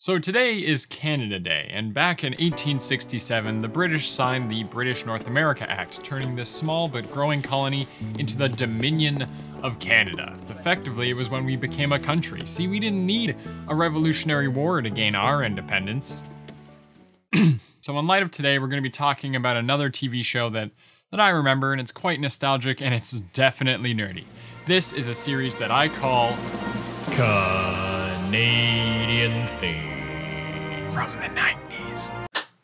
So today is Canada Day, and back in 1867, the British signed the British North America Act, turning this small but growing colony into the Dominion of Canada. Effectively, it was when we became a country. See, we didn't need a Revolutionary War to gain our independence. So in light of today, we're going to be talking about another TV show that I remember, and it's quite nostalgic, and it's definitely nerdy. This is a series that I call Canadian Theme from the 90s.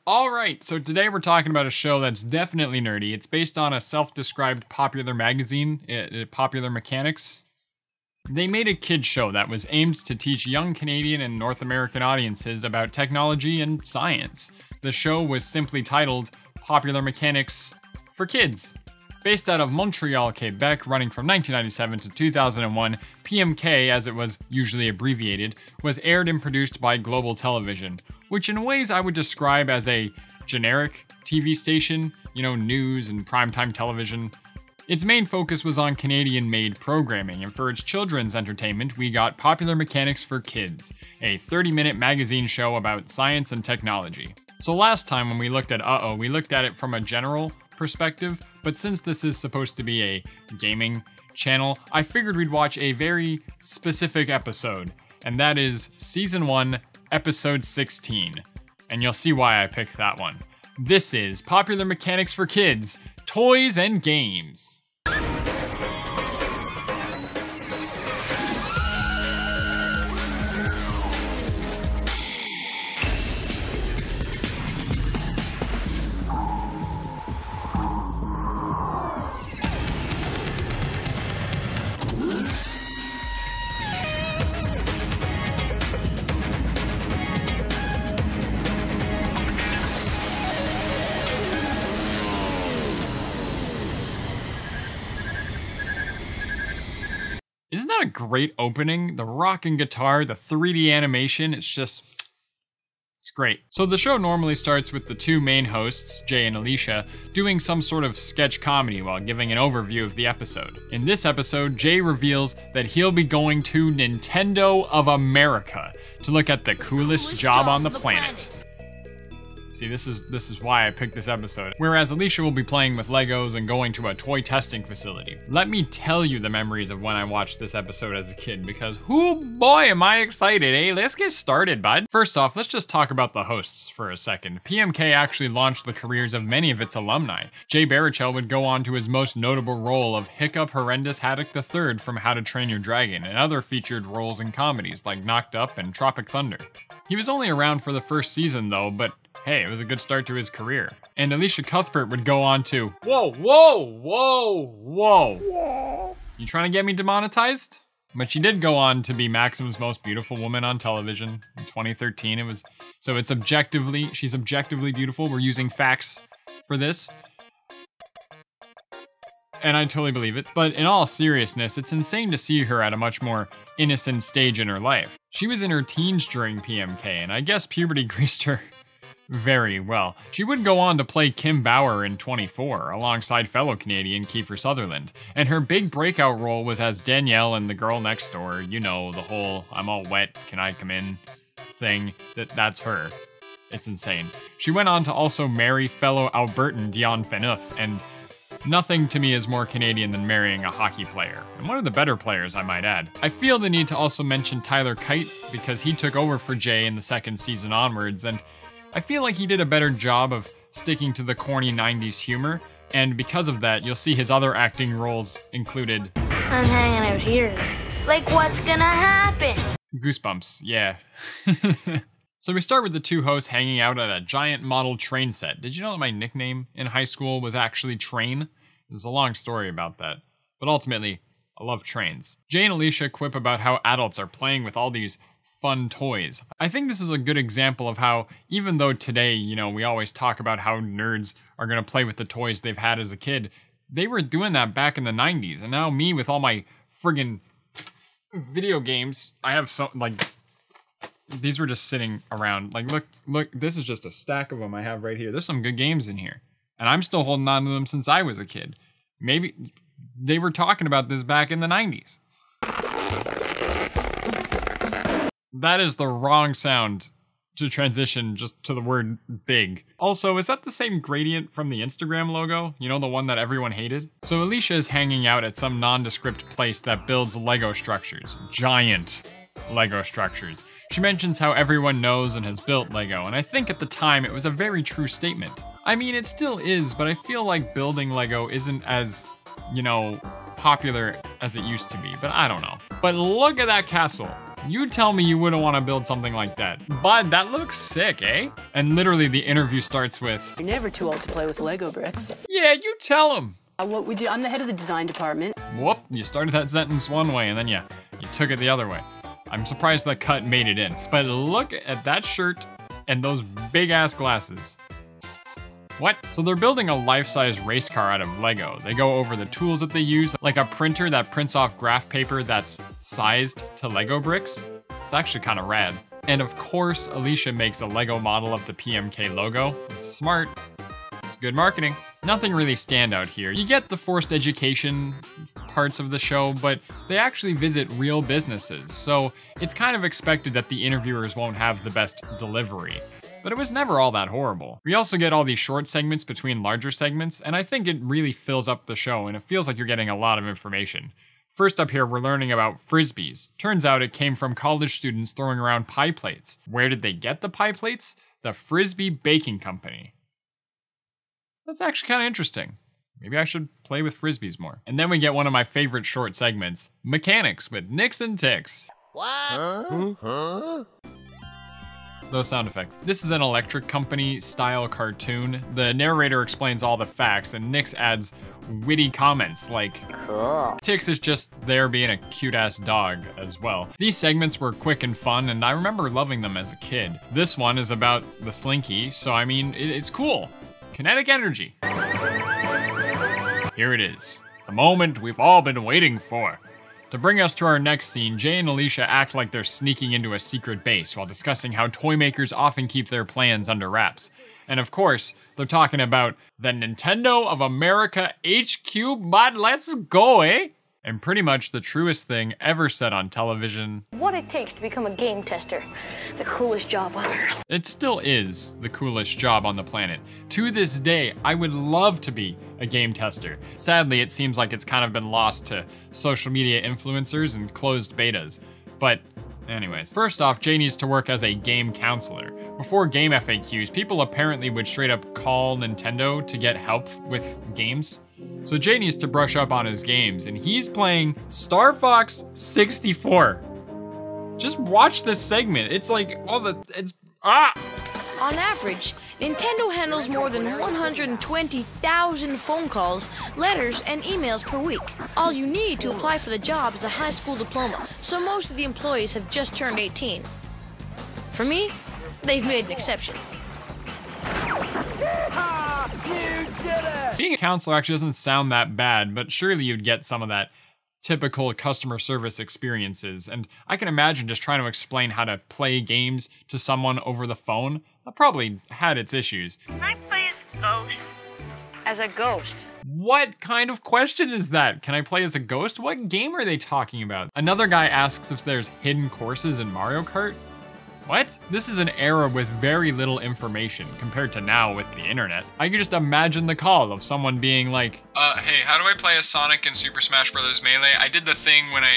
Alright, so today we're talking about a show that's definitely nerdy. It's based on a self-described popular magazine, Popular Mechanics. They made a kids show that was aimed to teach young Canadian and North American audiences about technology and science. The show was simply titled Popular Mechanics for Kids. Based out of Montreal, Quebec, running from 1997 to 2001, PMK, as it was usually abbreviated, was aired and produced by Global Television, which in ways I would describe as a generic TV station, news and primetime television. Its main focus was on Canadian-made programming, and for its children's entertainment, we got Popular Mechanics for Kids, a 30-minute magazine show about science and technology. So last time when we looked at we looked at it from a general perspective, but since this is supposed to be a gaming channel, I figured we'd watch a very specific episode, and that is Season 1, Episode 16. And you'll see why I picked that one. This is Popular Mechanics for Kids, Toys and Games. Isn't that a great opening? The rocking guitar, the 3D animation, it's great. So the show normally starts with the two main hosts, Jay and Elisha, doing some sort of sketch comedy while giving an overview of the episode. In this episode, Jay reveals that he'll be going to Nintendo of America to look at the coolest job on the planet. See, this is why I picked this episode. Whereas Elisha will be playing with Legos and going to a toy testing facility. Let me tell you the memories of when I watched this episode as a kid, because whoo boy am I excited, eh? Let's get started, bud. First off, let's just talk about the hosts for a second. PMK actually launched the careers of many of its alumni. Jay Baruchel would go on to his most notable role of Hiccup Horrendous Haddock III from How to Train Your Dragon, and other featured roles in comedies like Knocked Up and Tropic Thunder. He was only around for the first season though, but hey, it was a good start to his career. And Elisha Cuthbert would go on to, whoa. You trying to get me demonetized? But she did go on to be Maxim's Most Beautiful Woman on television in 2013. She's objectively beautiful. We're using facts for this. And I totally believe it. But in all seriousness, it's insane to see her at a much more innocent stage in her life. She was in her teens during PMK, and I guess puberty greased her very well. She would go on to play Kim Bauer in 24, alongside fellow Canadian Kiefer Sutherland, and her big breakout role was as Danielle in The Girl Next Door, the whole I'm all wet, can I come in thing, that's her. It's insane. She went on to also marry fellow Albertan Dion Phaneuf, and nothing to me is more Canadian than marrying a hockey player, and one of the better players, I might add. I feel the need to also mention Tyler Kite, because he took over for Jay in the second season onwards, and I feel like he did a better job of sticking to the corny 90s humor, and because of that, you'll see his other acting roles included I'm hanging out here. Like, what's gonna happen? Goosebumps, yeah. So we start with the two hosts hanging out at a giant model train set. Did you know that my nickname in high school was actually Train? There's a long story about that, but ultimately, I love trains. Jay and Elisha quip about how adults are playing with all these fun toys. I think this is a good example of how, even though today, we always talk about how nerds are going to play with the toys they've had as a kid, they were doing that back in the 90s, and now me with all my friggin' video games, I have these were just sitting around. Like, look, this is just a stack of them I have right here. There's some good games in here, and I'm still holding on to them since I was a kid. Maybe they were talking about this back in the 90s. That is the wrong sound to transition just to the word big. Also, is that the same gradient from the Instagram logo? You know, the one that everyone hated? So Elisha is hanging out at some nondescript place that builds Lego structures. Giant Lego structures. She mentions how everyone knows and has built Lego, and I think at the time it was a very true statement. I mean, it still is, but I feel like building Lego isn't as, you know, popular as it used to be, but I don't know. But look at that castle. You tell me you wouldn't want to build something like that. But that looks sick, eh? And literally the interview starts with, "You're never too old to play with Lego bricks." Yeah, you tell him. What we do, I'm the head of the design department. Whoop, you started that sentence one way and then you took it the other way. I'm surprised that cut made it in. But look at that shirt and those big ass glasses. What? So they're building a life-size race car out of Lego. They go over the tools that they use, like a printer that prints off graph paper that's sized to Lego bricks. It's actually kind of rad. And of course, Elisha makes a Lego model of the PMK logo. It's smart. It's good marketing. Nothing really stand out here. You get the forced education parts of the show, but they actually visit real businesses. So it's kind of expected that the interviewers won't have the best delivery. But it was never all that horrible. We also get all these short segments between larger segments, and I think it really fills up the show, and it feels like you're getting a lot of information. First up here, we're learning about frisbees. Turns out it came from college students throwing around pie plates. Where did they get the pie plates? The Frisbee Baking Company. That's actually kind of interesting. Maybe I should play with frisbees more. And then we get one of my favorite short segments, Mechanics with Nix and Tix. What? Huh? Those sound effects. This is an electric company style cartoon. The narrator explains all the facts and Nix adds witty comments like, Cool. Tix is just there being a cute ass dog as well. These segments were quick and fun and I remember loving them as a kid. This one is about the Slinky, so I mean, it's cool. Kinetic energy. Here it is. The moment we've all been waiting for. To bring us to our next scene, Jay and Elisha act like they're sneaking into a secret base while discussing how toy makers often keep their plans under wraps. And of course, they're talking about the Nintendo of America HQ, but let's go, eh? And pretty much the truest thing ever said on television. What it takes to become a game tester. The coolest job on earth. It still is the coolest job on the planet. To this day, I would love to be a game tester. Sadly, it seems like it's kind of been lost to social media influencers and closed betas. But anyways, first off, Jay needs to work as a game counselor. Before game FAQs, people apparently would straight up call Nintendo to get help with games. So Jay needs to brush up on his games, and he's playing Star Fox 64. Just watch this segment. It's like On average, Nintendo handles more than 120,000 phone calls, letters, and emails per week. All you need to apply for the job is a high school diploma, so most of the employees have just turned 18. For me, they've made an exception. Being a counselor actually doesn't sound that bad, but surely you'd get some of that typical customer service experiences. And I can imagine just trying to explain how to play games to someone over the phone. That probably had its issues. Can I play as a ghost? As a ghost. What kind of question is that? Can I play as a ghost? What game are they talking about? Another guy asks if there's hidden courses in Mario Kart. What? This is an era with very little information compared to now with the internet. I can just imagine the call of someone being like, hey, how do I play as Sonic in Super Smash Bros. Melee? I did the thing when I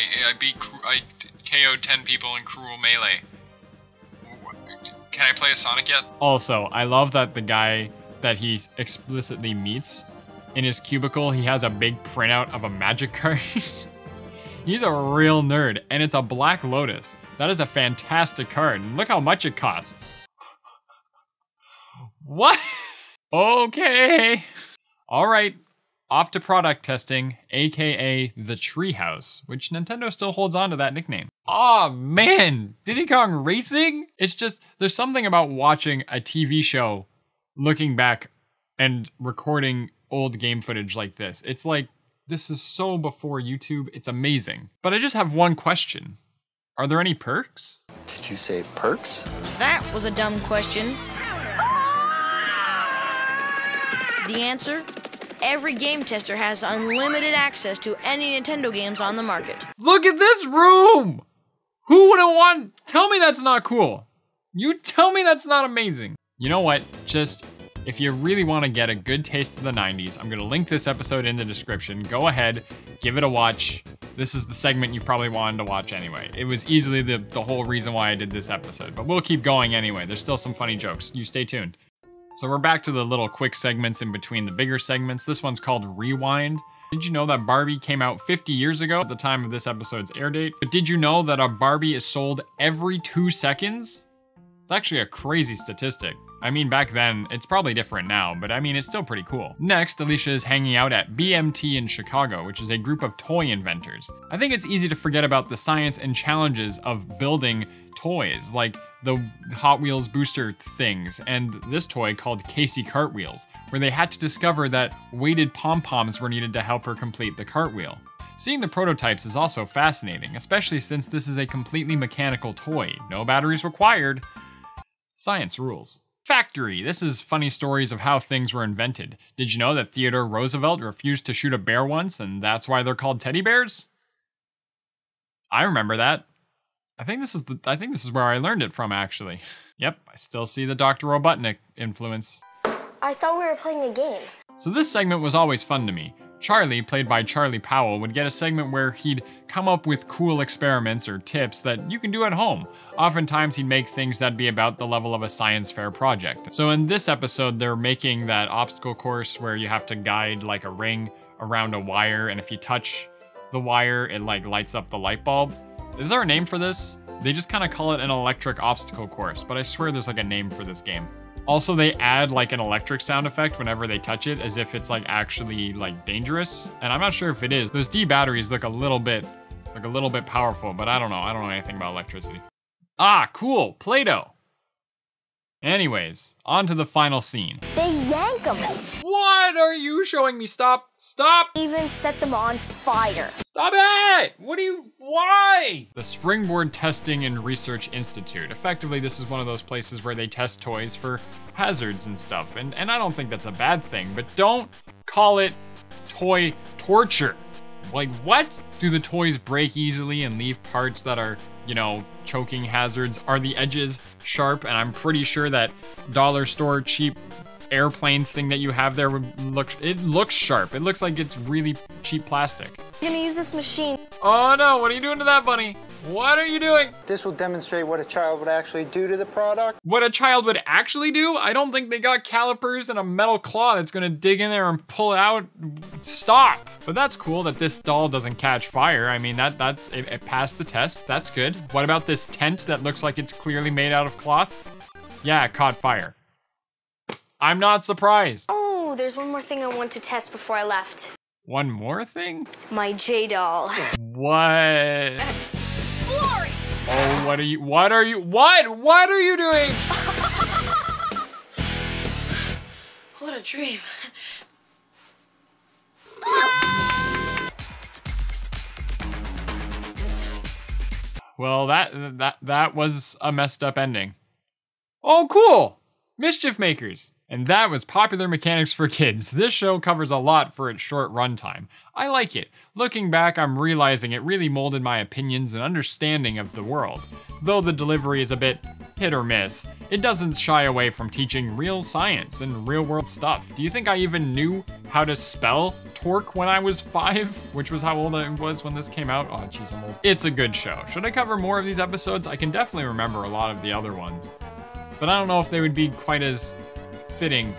KO'd 10 people in Cruel Melee. Can I play as Sonic yet? Also, I love that the guy that he explicitly meets in his cubicle, he has a big printout of a magic card. He's a real nerd, and it's a Black Lotus. That is a fantastic card, and look how much it costs. What? Okay. All right, off to product testing, AKA the Treehouse, which Nintendo still holds on to that nickname. Aw, man, Diddy Kong Racing? It's just, there's something about watching a TV show, looking back and recording old game footage like this. It's like, this is so before YouTube, it's amazing. But I just have one question. Are there any perks? Did you say perks? That was a dumb question. The answer? Every game tester has unlimited access to any Nintendo games on the market. Look at this room! Who wouldn't want, tell me that's not cool. You tell me that's not amazing. You know what? Just, if you really want to get a good taste of the 90s, I'm going to link this episode in the description. Go ahead, give it a watch. This is the segment you probably wanted to watch anyway. It was easily the whole reason why I did this episode, but we'll keep going anyway. There's still some funny jokes. You stay tuned. So we're back to the little quick segments in between the bigger segments. This one's called Rewind. Did you know that Barbie came out 50 years ago at the time of this episode's air date? But did you know that a Barbie is sold every 2 seconds? It's actually a crazy statistic. I mean, back then, it's probably different now, but I mean, it's still pretty cool. Next, Elisha is hanging out at BMT in Chicago, which is a group of toy inventors. I think it's easy to forget about the science and challenges of building toys, like the Hot Wheels booster things, and this toy called Casey Cartwheels, where they had to discover that weighted pom-poms were needed to help her complete the cartwheel. Seeing the prototypes is also fascinating, especially since this is a completely mechanical toy. No batteries required. Science rules. Factory. This is funny stories of how things were invented. Did you know that Theodore Roosevelt refused to shoot a bear once, and that's why they're called teddy bears? I remember that. I think this is where I learned it from, actually. Yep, I still see the Dr. Robotnik influence. I thought we were playing a game. So this segment was always fun to me. Charlie, played by Charlie Powell, would get a segment where he'd come up with cool experiments or tips that you can do at home. Oftentimes he'd make things that'd be about the level of a science fair project. So in this episode, they're making that obstacle course where you have to guide like a ring around a wire, and if you touch the wire, it like lights up the light bulb. Is there a name for this? They just kind of call it an electric obstacle course, but I swear there's like a name for this game. Also, they add like an electric sound effect whenever they touch it, as if it's like actually like dangerous. And I'm not sure if it is. Those D batteries look a little bit powerful, but I don't know. I don't know anything about electricity. Ah, cool, Play-Doh. Anyways, on to the final scene. They yank them. What are you showing me? Stop, stop. Even set them on fire. Stop it! Why? The Springboard Testing and Research Institute. Effectively, this is one of those places where they test toys for hazards and stuff. And I don't think that's a bad thing, but don't call it toy torture. Like, what? Do the toys break easily and leave parts that are, you know, choking hazards? Are the edges sharp? And I'm pretty sure that dollar store cheap airplane thing that you have there it looks sharp. It looks like it's really cheap plastic. I'm gonna use this machine. Oh no, what are you doing to that bunny? What are you doing? This will demonstrate what a child would actually do to the product. What a child would actually do? I don't think they got calipers and a metal claw that's gonna dig in there and pull it out. Stop. But that's cool that this doll doesn't catch fire. I mean, it passed the test. That's good. What about this tent that looks like it's clearly made out of cloth? Yeah, it caught fire. I'm not surprised. Oh, there's one more thing I want to test before I left. One more thing? My J-doll. What? Glory! Oh, what are you doing? What a dream. Well, that was a messed up ending. Oh, cool! Mischief Makers. And that was Popular Mechanics for Kids. This show covers a lot for its short runtime. I like it. Looking back, I'm realizing it really molded my opinions and understanding of the world. Though the delivery is a bit hit or miss, it doesn't shy away from teaching real science and real world stuff. Do you think I even knew how to spell torque when I was 5? Which was how old I was when this came out. Oh, jeez, I'm old. It's a good show. Should I cover more of these episodes? I can definitely remember a lot of the other ones, but I don't know if they would be quite as fitting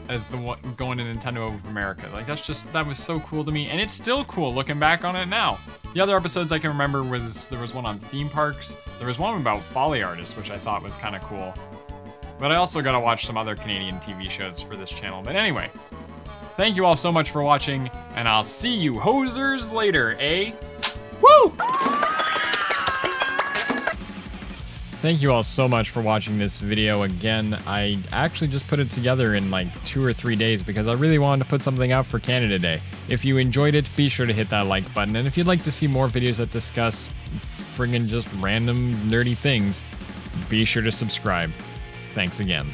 as the one going to Nintendo of America. Like, that was so cool to me, and it's still cool looking back on it now. The other episodes I can remember there was one on theme parks. There was one about Foley Artists, which I thought was kind of cool. But I also gotta watch some other Canadian TV shows for this channel. But anyway, thank you all so much for watching, and I'll see you hosers later, eh? Woo! Thank you all so much for watching this video again. I actually just put it together in like 2 or 3 days because I really wanted to put something out for Canada Day. If you enjoyed it, be sure to hit that like button. And if you'd like to see more videos that discuss friggin' just random nerdy things, be sure to subscribe. Thanks again.